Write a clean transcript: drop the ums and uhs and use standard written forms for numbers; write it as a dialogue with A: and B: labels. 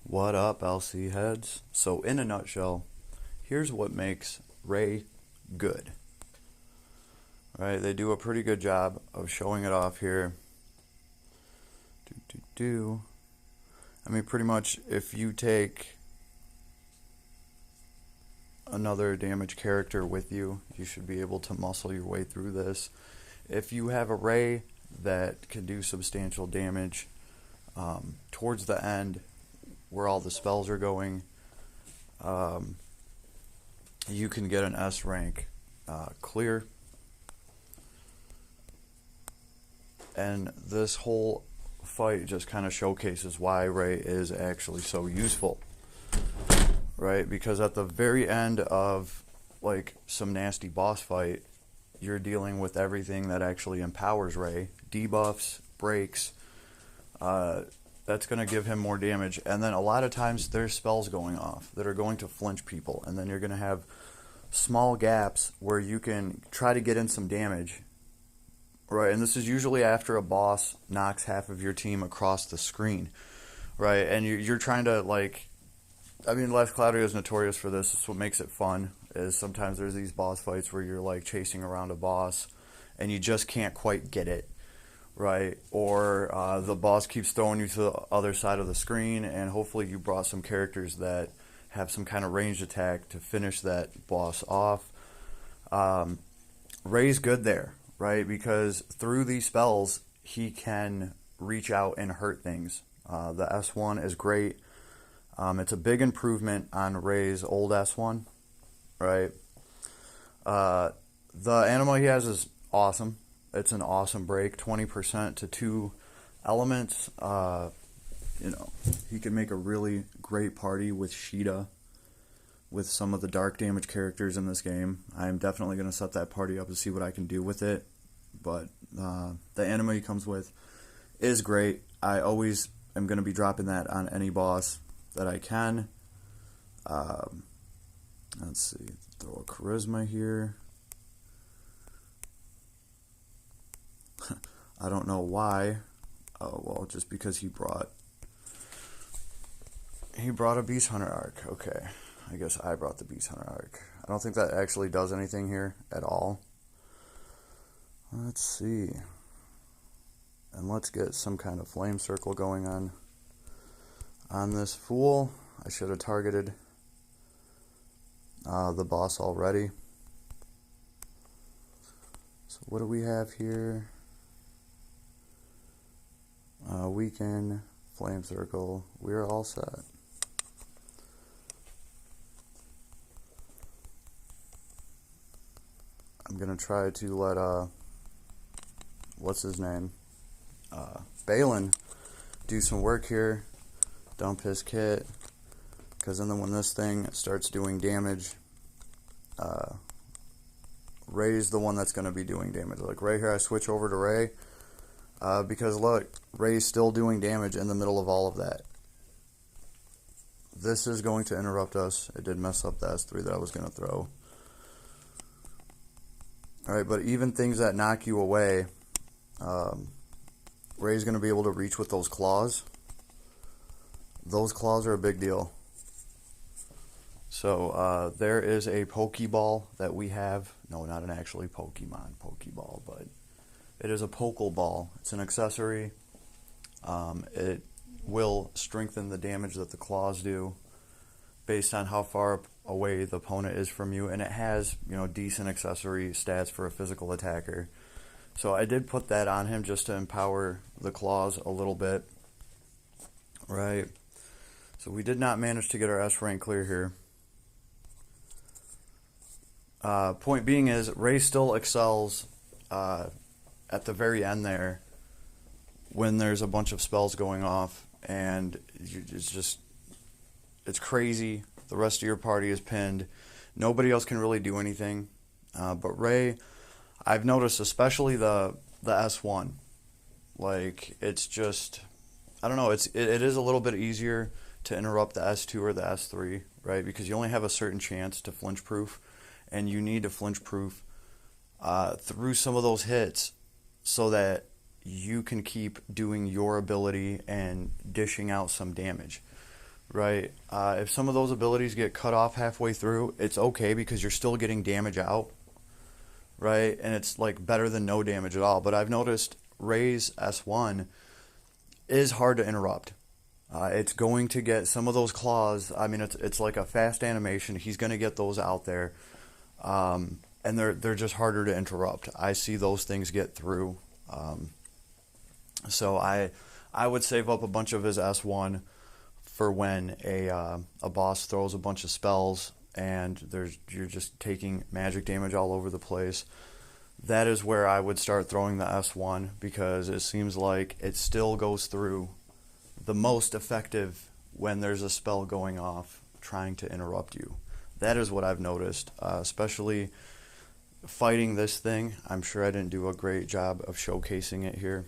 A: What up, LC heads? So, in a nutshell, here's what makes Rei good. Right? They do a pretty good job of showing it off here. I mean, pretty much, if you take another damage character with you, you should be able to muscle your way through this. If you have a Rei that can do substantial damage towards the end, where all the spells are going, you can get an S rank clear. And this whole fight just kind of showcases why Rei is actually so useful, right? Because at the very end of like some nasty boss fight, you're dealing with everything that actually empowers Rei, debuffs, breaks. That's going to give him more damage. And then a lot of times there's spells going off that are going to flinch people. And then you're going to have small gaps where you can try to get in some damage. Right, and this is usually after a boss knocks half of your team across the screen. Right, and you're trying to, like... I mean, Last Cloudia is notorious for this. It's what makes it fun, is sometimes there's these boss fights where you're, like, chasing around a boss, and you just can't quite get it. Right, or the boss keeps throwing you to the other side of the screen, and hopefully you brought some characters that have some kind of ranged attack to finish that boss off. Rei's good there, right, because through these spells he can reach out and hurt things. The S1 is great. It's a big improvement on Rei's old S1, right? The animal he has is awesome. It's an awesome break, 20% to 2 elements. He can make a really great party with Sheeta, with some of the dark damage characters in this game. I'm definitely going to set that party up to see what I can do with it. But the anima he comes with is great. I always am going to be dropping that on any boss that I can. Let's see, throw a charisma here. I don't know why. Oh, well, just because he brought a Beast Hunter arc. Okay, I guess I brought the Beast Hunter arc. I don't think that actually does anything here at all. Let's see. And let's get some kind of flame circle going on this fool. I should have targeted the boss already. So what do we have here? Weaken, flame circle. We're all set. I'm gonna try to let what's his name? Balin do some work here. Dump his kit, because then when this thing starts doing damage, Rei's the one that's going to be doing damage. Like right here, I switch over to Rei, because look, Rei's still doing damage in the middle of all of that. This is going to interrupt us. It did mess up the S3 that I was going to throw. Alright, but even things that knock you away, Rei's going to be able to reach with those claws. Those claws are a big deal. So there is a Pokeball that we have. No, not an actually Pokemon Pokeball, but it is a Pokeball. It's an accessory. It will strengthen the damage that the claws do based on how far away the opponent is from you, and it has, decent accessory stats for a physical attacker. So I did put that on him just to empower the claws a little bit. Right. So we did not manage to get our S rank clear here. Point being is, Rei still excels at the very end there when there's a bunch of spells going off, and it's crazy. The rest of your party is pinned. Nobody else can really do anything. But Rei, I've noticed, especially the S1, like, it's just, I don't know, it is a little bit easier to interrupt the S2 or the S3, right? Because you only have a certain chance to flinch proof, and you need to flinch proof through some of those hits so that you can keep doing your ability and dishing out some damage, right? If some of those abilities get cut off halfway through, it's okay because you're still getting damage out, right? And it's like better than no damage at all. But I've noticed Rei's S1 is hard to interrupt. It's going to get some of those claws. I mean, it's like a fast animation. He's going to get those out there, and they're just harder to interrupt. I see those things get through. So I would save up a bunch of his S1 for when a boss throws a bunch of spells and you're just taking magic damage all over the place. That is where I would start throwing the S1 because it seems like it still goes through the most effective when there's a spell going off trying to interrupt you. That is what I've noticed, especially fighting this thing. I'm sure I didn't do a great job of showcasing it here.